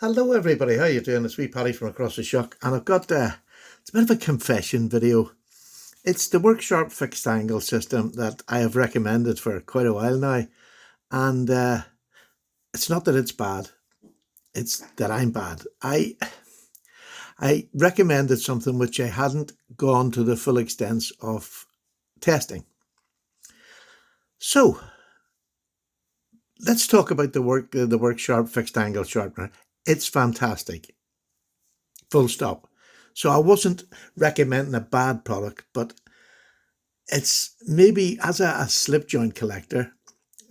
Hello everybody, how you doing? It's wee Paddy from across the shock, and I've got it's a bit of a confession video. It's the Worksharp fixed angle system that I have recommended for quite a while now, and it's not that it's bad; it's that I'm bad. I recommended something which I hadn't gone to the full extent of testing. So let's talk about the Worksharp fixed angle sharpener. It's fantastic. Full stop. So I wasn't recommending a bad product, but it's maybe as a slip joint collector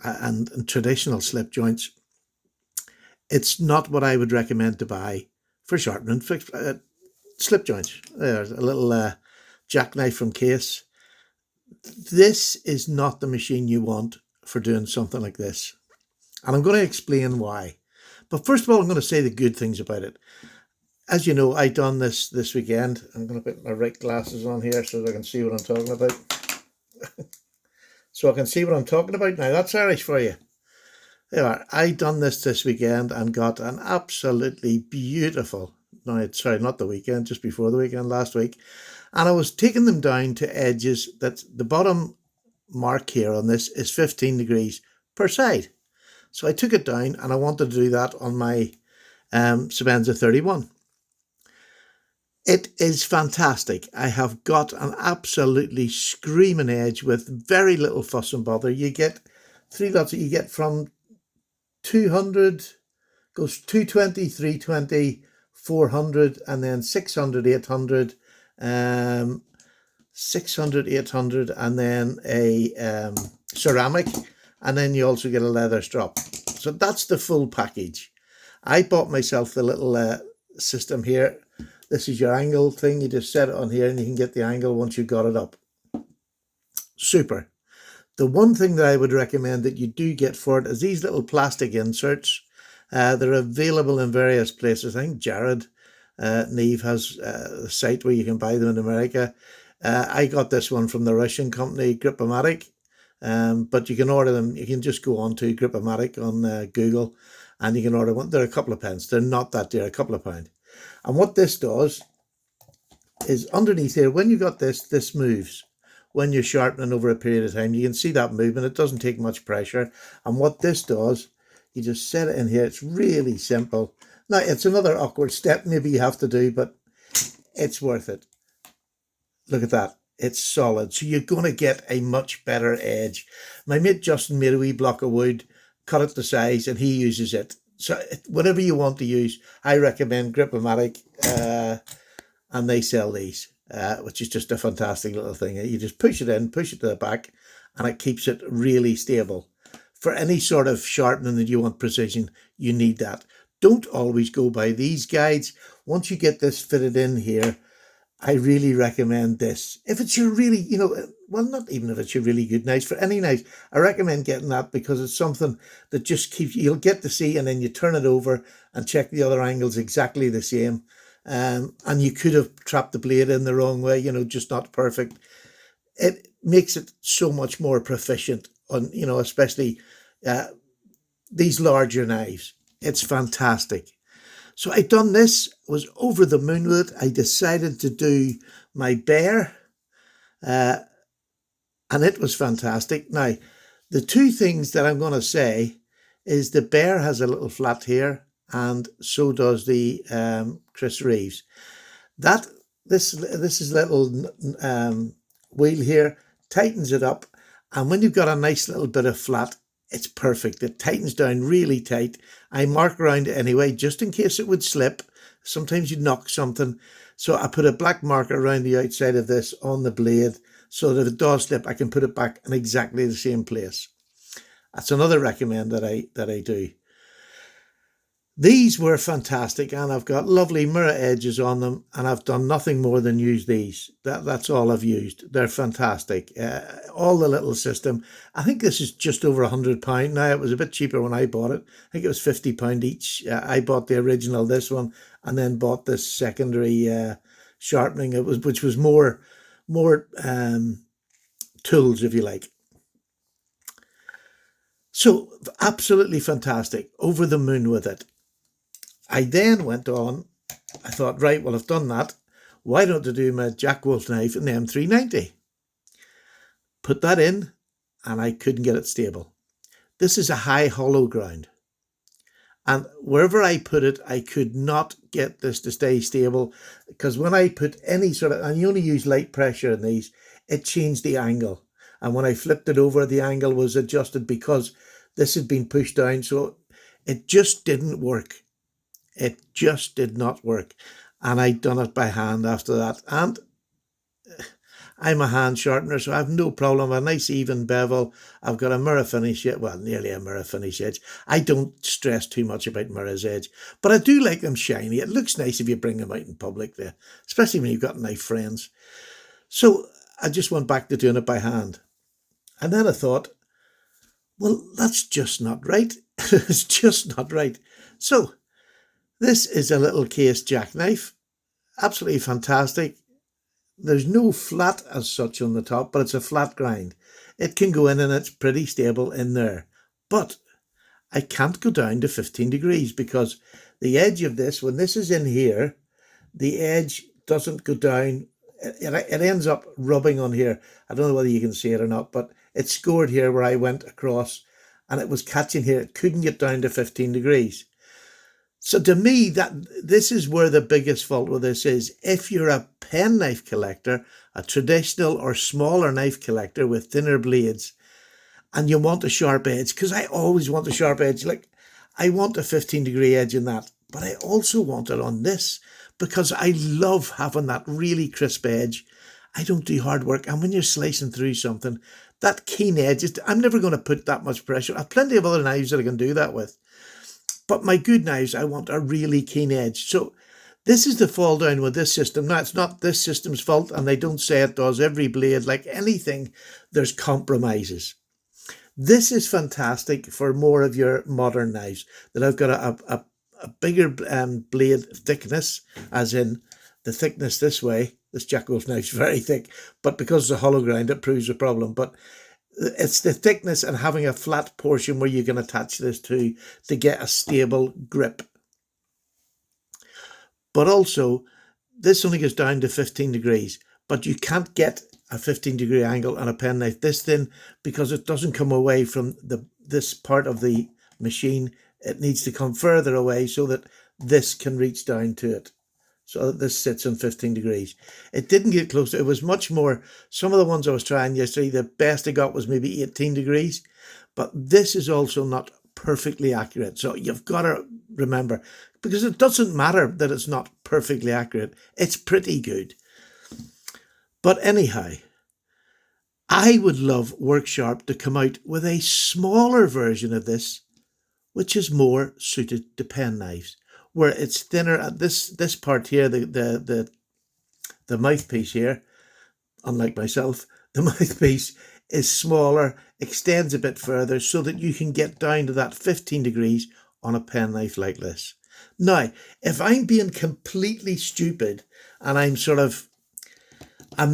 and traditional slip joints, it's not what I would recommend to buy for sharpening fixed slip joints. There's a little jackknife from Case. This is not the machine you want for doing something like this. And I'm going to explain why. But first of all, I'm going to say the good things about it. As you know, I done this weekend. I'm going to put my right glasses on here so that I can see what I'm talking about. So I can see what I'm talking about now. That's Irish for you. There are. I done this weekend and got an absolutely beautiful. No, sorry, not the weekend, just before the weekend, last week. And I was taking them down to edges that the bottom mark here on this is 15 degrees per side. So I took it down and I wanted to do that on my Sebenza 31. It is fantastic. I have got an absolutely screaming edge with very little fuss and bother. You get three lots. You get from 200, goes 220, 320, 400, and then 600, 800, 600, 800, and then a ceramic, and then you also get a leather strap. So that's the full package. I bought myself the little system here. This is your angle thing. You just set it on here and you can get the angle once you've got it up. Super. The one thing that I would recommend that you do get for it is these little plastic inserts. They're available in various places. I think Jared Neve has a site where you can buy them in America. I got this one from the Russian company Grip-O-Matic, but you can order them. You can just go on to Grip-O-Matic on Google and you can order one. They're a couple of pence. They're not that dear, a couple of pounds. And what this does is underneath here, when you got this moves. When you're sharpening over a period of time, you can see that movement. It doesn't take much pressure. And what this does, you just set it in here. It's really simple. Now, it's another awkward step maybe you have to do, but it's worth it. Look at that. It's solid. So you're going to get a much better edge. My mate Justin made a wee block of wood, cut it to size, and he uses it. So whatever you want to use, I recommend Grip-O-Matic, and they sell these, which is just a fantastic little thing. You just push it in, push it to the back, and it keeps it really stable. For any sort of sharpening that you want precision, you need that. Don't always go by these guides. Once you get this fitted in here, I really recommend this. If it's your really, well, not even if it's your really good knife, for any knife, I recommend getting that because it's something that just keeps, you'll get to see, and then you turn it over and check the other angles exactly the same. And you could have trapped the blade in the wrong way, just not perfect. It makes it so much more proficient on, especially these larger knives. It's fantastic. So I done this, was over the moon with it. I decided to do my bear, and it was fantastic. Now, the two things that I'm going to say is the bear has a little flat here, and so does the Chris Reeves. This is little wheel here, tightens it up, and when you've got a nice little bit of flat, it's perfect. It tightens down really tight. I mark around it anyway, just in case it would slip. Sometimes you knock something. So I put a black marker around the outside of this on the blade so that if it does slip, I can put it back in exactly the same place. That's another recommend that I do. These were fantastic, and I've got lovely mirror edges on them, and I've done nothing more than use these. That's all I've used. They're fantastic. All the little system. I think this is just over £100 now. It was a bit cheaper when I bought it. I think it was £50 each. I bought the original, this one, and then bought this secondary sharpening. Which was more tools, if you like. So absolutely fantastic. Over the moon with it. I then went on, I thought, right, well, I've done that. Why don't I do my Jack Wolf knife in the M390? Put that in, and I couldn't get it stable. This is a high hollow ground. And wherever I put it, I could not get this to stay stable, because when I put any sort of, and you only use light pressure in these, it changed the angle. And when I flipped it over, the angle was adjusted because this had been pushed down. So it just didn't work. It just did not work. And I'd done it by hand after that. And I'm a hand sharpener, so I have no problem. A nice even bevel. I've got a mirror finish, well, nearly a mirror finish edge. I don't stress too much about mirror's edge, but I do like them shiny. It looks nice if you bring them out in public there, especially when you've got knife friends. So I just went back to doing it by hand. And then I thought, well, that's just not right. It's just not right. So this is a little case jackknife. Absolutely fantastic. There's no flat as such on the top, but it's a flat grind. It can go in and it's pretty stable in there. But I can't go down to 15 degrees because the edge of this, when this is in here, the edge doesn't go down. It ends up rubbing on here. I don't know whether you can see it or not, but it scored here where I went across and it was catching here. It couldn't get down to 15 degrees. So to me, this is where the biggest fault with this is. If you're a penknife collector, a traditional or smaller knife collector with thinner blades, and you want a sharp edge, because I always want a sharp edge, like I want a 15-degree edge in that, but I also want it on this because I love having that really crisp edge. I don't do hard work, and when you're slicing through something, that keen edge, I'm never going to put that much pressure. I have plenty of other knives that I can do that with. But my good knives, I want a really keen edge. So this is the fall down with this system. Now, it's not this system's fault, and they don't say it does. Every blade, like anything, there's compromises. This is fantastic for more of your modern knives, that I've got a bigger blade thickness, as in the thickness this way. This Jack Wolf knife's very thick, but because it's a hollow grind, it proves a problem. But it's the thickness and having a flat portion where you can attach this to get a stable grip. But also, this only goes down to 15 degrees, but you can't get a 15-degree angle on a penknife this thin because it doesn't come away from this part of the machine. It needs to come further away so that this can reach down to it. So this sits on 15 degrees. It didn't get close. It was much more. Some of the ones I was trying yesterday, the best I got was maybe 18 degrees. But this is also not perfectly accurate. So you've got to remember, because it doesn't matter that it's not perfectly accurate. It's pretty good. But anyhow, I would love Worksharp to come out with a smaller version of this, which is more suited to penknives, where it's thinner at this part here, the mouthpiece here. Unlike myself, the mouthpiece is smaller, extends a bit further so that you can get down to that 15 degrees on a penknife like this. Now, if I'm being completely stupid and I'm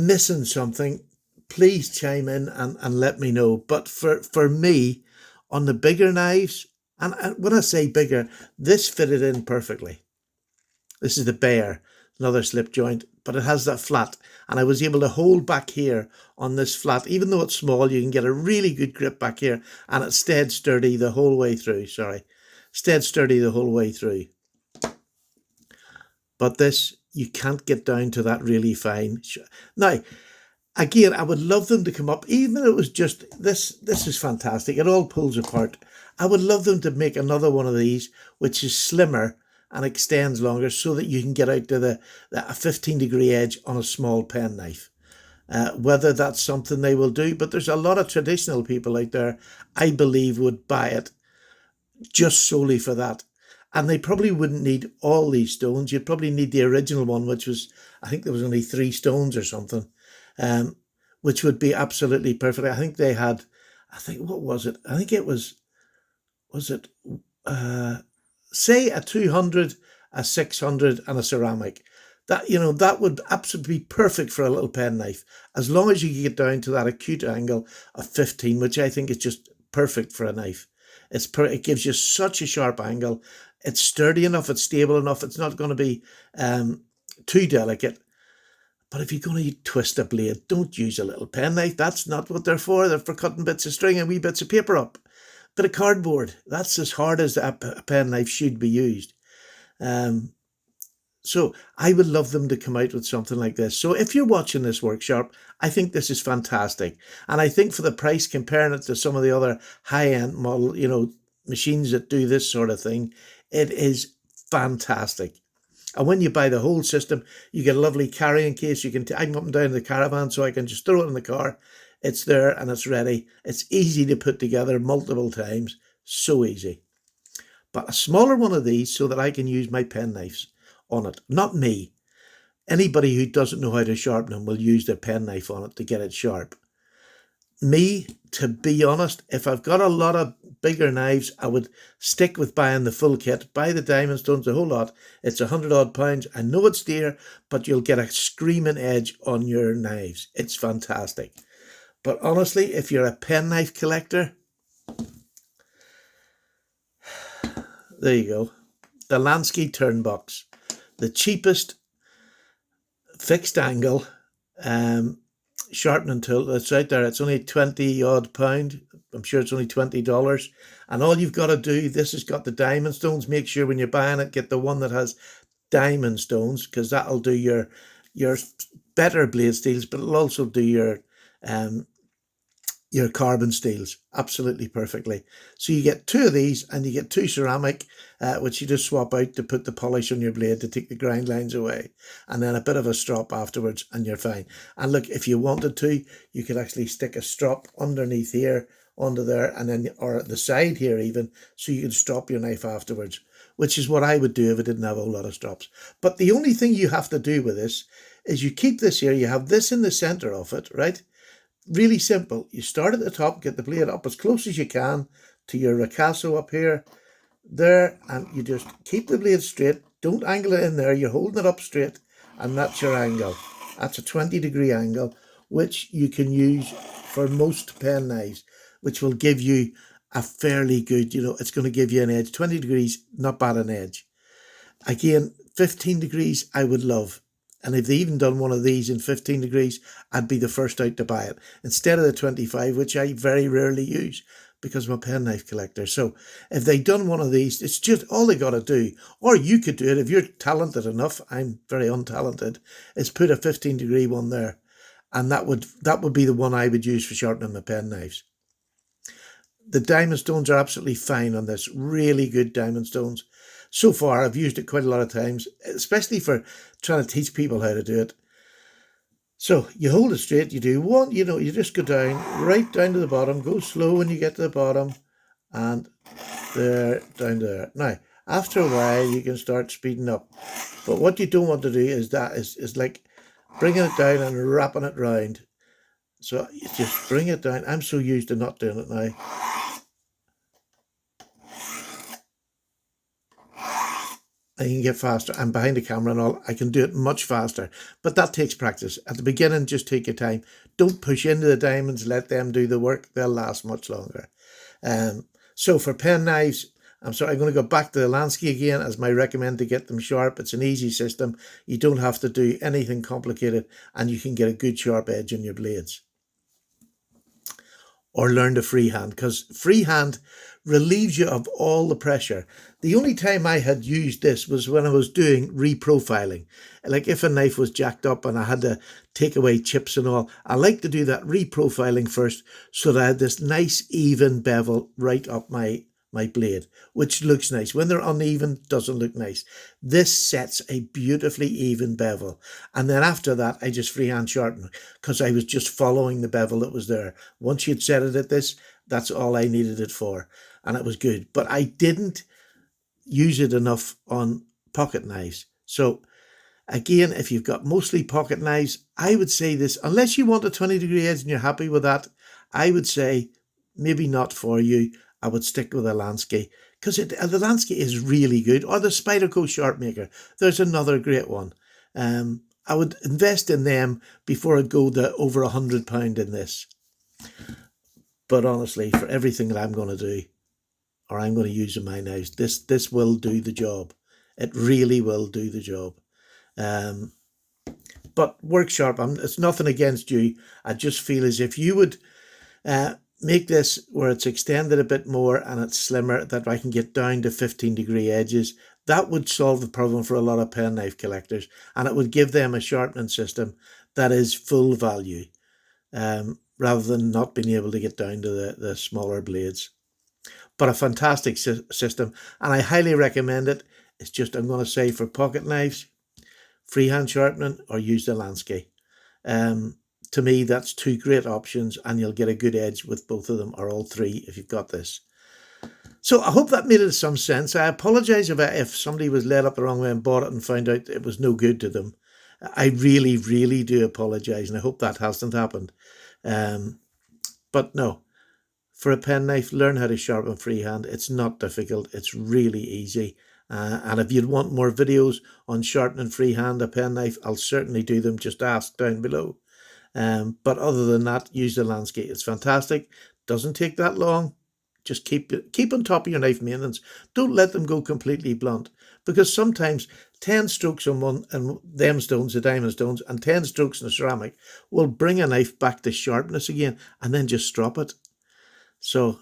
missing something, please chime in and let me know. But for me, on the bigger knives, and when I say bigger, this fitted in perfectly. This is the Bear, another slip joint, but it has that flat. And I was able to hold back here on this flat. Even though it's small, you can get a really good grip back here. And it stayed sturdy the whole way through. Stayed sturdy the whole way through. But this, you can't get down to that really fine. Now, again, I would love them to come up, even if it was just this. This is fantastic. It all pulls apart. I would love them to make another one of these, which is slimmer and extends longer so that you can get out to the 15-degree edge on a small penknife. Whether that's something they will do, but there's a lot of traditional people out there, I believe, would buy it just solely for that. And they probably wouldn't need all these stones. You'd probably need the original one, which was, I think there was only 3 stones or something, which would be absolutely perfect. I think they had, what was it? I think it was it, say a 200, a 600 and a ceramic. That would absolutely be perfect for a little penknife, as long as you get down to that acute angle of 15, which I think is just perfect for a knife. It gives you such a sharp angle. It's sturdy enough, it's stable enough, it's not going to be too delicate. But if you're going to twist a blade, don't use a little penknife. That's not what they're for. They're for cutting bits of string and wee bits of paper up. Bit of cardboard. That's as hard as a penknife should be used. So I would love them to come out with something like this. So if you're watching this Worksharp, I think this is fantastic. And I think for the price, comparing it to some of the other high-end model, machines that do this sort of thing, it is fantastic. And when you buy the whole system, you get a lovely carrying case. You can take them up and down the caravan, so I can just throw it in the car. It's there and it's ready. It's easy to put together multiple times. So easy. But a smaller one of these so that I can use my penknives on it. Not me. Anybody who doesn't know how to sharpen them will use their penknife on it to get it sharp. Me, to be honest, if I've got a lot of bigger knives, I would stick with buying the full kit. Buy the diamond stones, a whole lot. It's £100 odd. I know it's dear, but you'll get a screaming edge on your knives. It's fantastic. But honestly, if you're a penknife collector, there you go. The Lansky Turnbox. The cheapest fixed angle sharpening tool that's out there. It's only 20 odd pound. I'm sure it's only $20. And all you've got to do, this has got the diamond stones. Make sure when you're buying it, get the one that has diamond stones, because that'll do your better blade steels, but it'll also do your carbon steels absolutely perfectly. So you get two of these and you get two ceramic, which you just swap out to put the polish on your blade to take the grind lines away, and then a bit of a strop afterwards and you're fine. And look, if you wanted to, you could actually stick a strop underneath here onto there, and then, or at the side here even, so you can strop your knife afterwards, which is what I would do if I didn't have a whole lot of strops. But the only thing you have to do with this is you keep this here, you have this in the center of it, right? Really simple. You start at the top, get the blade up as close as you can to your ricasso up here, there, and you just keep the blade straight. Don't angle it in there. You're holding it up straight, and that's your angle. That's a 20-degree angle, which you can use for most pen knives, which will give you a fairly good, it's going to give you an edge. 20 degrees, not bad an edge. Again, 15 degrees, I would love. And if they even done one of these in 15 degrees, I'd be the first out to buy it, instead of the 25, which I very rarely use because I'm a penknife collector. So if they done one of these, it's just all they got to do, or you could do it if you're talented enough. I'm very untalented. Is put a 15-degree one there, and that would be the one I would use for sharpening my pen knives. The diamond stones are absolutely fine on this. Really good diamond stones. So far, I've used it quite a lot of times, especially for trying to teach people how to do it. So you hold it straight, you do one, you just go down, right down to the bottom, go slow when you get to the bottom, and there, down there. Now, after a while, you can start speeding up. But what you don't want to do is like bringing it down and wrapping it round. So you just bring it down. I'm so used to not doing it now. And you can get faster. I'm behind the camera and all. I can do it much faster. But that takes practice. At the beginning, just take your time. Don't push into the diamonds. Let them do the work. They'll last much longer. So for pen knives, I'm going to go back to the Lansky again as my recommend to get them sharp. It's an easy system. You don't have to do anything complicated, and you can get a good sharp edge on your blades. Or learn to freehand, because freehand relieves you of all the pressure. The only time I had used this was when I was doing reprofiling. Like if a knife was jacked up and I had to take away chips and all, I like to do that reprofiling first so that I had this nice even bevel right up my blade, which looks nice. When they're uneven, doesn't look nice. This sets a beautifully even bevel. And then after that, I just freehand sharpen because I was just following the bevel that was there. Once you'd set it at this, that's all I needed it for. And it was good. But I didn't use it enough on pocket knives. So again, if you've got mostly pocket knives, I would say this, unless you want a 20-degree edge and you're happy with that, I would say maybe not for you. I would stick with a Lansky, because the Lansky is really good. Or the Spyderco Sharpmaker. There's another great one. I would invest in them before I go to over £100 in this. But honestly, for everything that I'm going to do, or I'm going to use my knives. This will do the job. It really will do the job. But Worksharp, it's nothing against you. I just feel as if you would make this where it's extended a bit more and it's slimmer, that I can get down to 15-degree edges. That would solve the problem for a lot of penknife collectors, and it would give them a sharpening system that is full value, rather than not being able to get down to the smaller blades. But a fantastic system, and I highly recommend it. It's just, I'm going to say, for pocket knives, freehand sharpening, or use the Lansky. To me, that's two great options, and you'll get a good edge with both of them, or all three, if you've got this. So I hope that made some sense. I apologise if somebody was led up the wrong way and bought it and found out it was no good to them. I really, really do apologise, and I hope that hasn't happened. But no, for a penknife, learn how to sharpen freehand. It's not difficult. It's really easy. And if you'd want more videos on sharpening freehand a penknife, I'll certainly do them. Just ask down below. But other than that, use the Lansky. It's fantastic. Doesn't take that long. Just keep on top of your knife maintenance. Don't let them go completely blunt, because sometimes 10 strokes on one and them stones, the diamond stones, and 10 strokes in the ceramic will bring a knife back to sharpness again, and then just strop it. So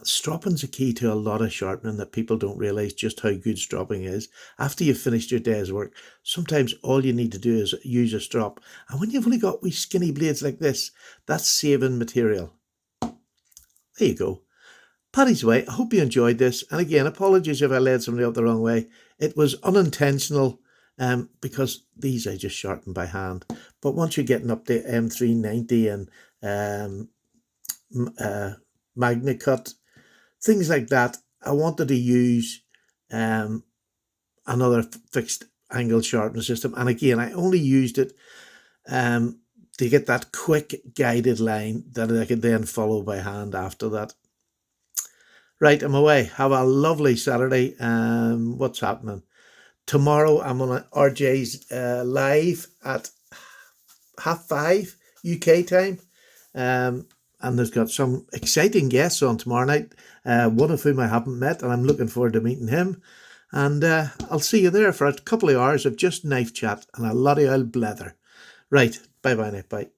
stropping's a key to a lot of sharpening, that people don't realise just how good stropping is. After you've finished your day's work, sometimes all you need to do is use a strop. And when you've only got wee skinny blades like this, that's saving material. There you go. Paddy's way. I hope you enjoyed this. And again, apologies if I led somebody up the wrong way. It was unintentional, because these I just sharpened by hand. But once you're getting up to M390 and Magna Cut, things like that, I wanted to use another fixed angle sharpening system. And again, I only used it to get that quick guided line that I could then follow by hand after that. Right, I'm away. Have a lovely Saturday. What's happening? Tomorrow I'm on RJ's live at 5:30 UK time. And there's got some exciting guests on tomorrow night, one of whom I haven't met, and I'm looking forward to meeting him. And I'll see you there for a couple of hours of just knife chat and a lot of old blether. Right, bye-bye now, bye.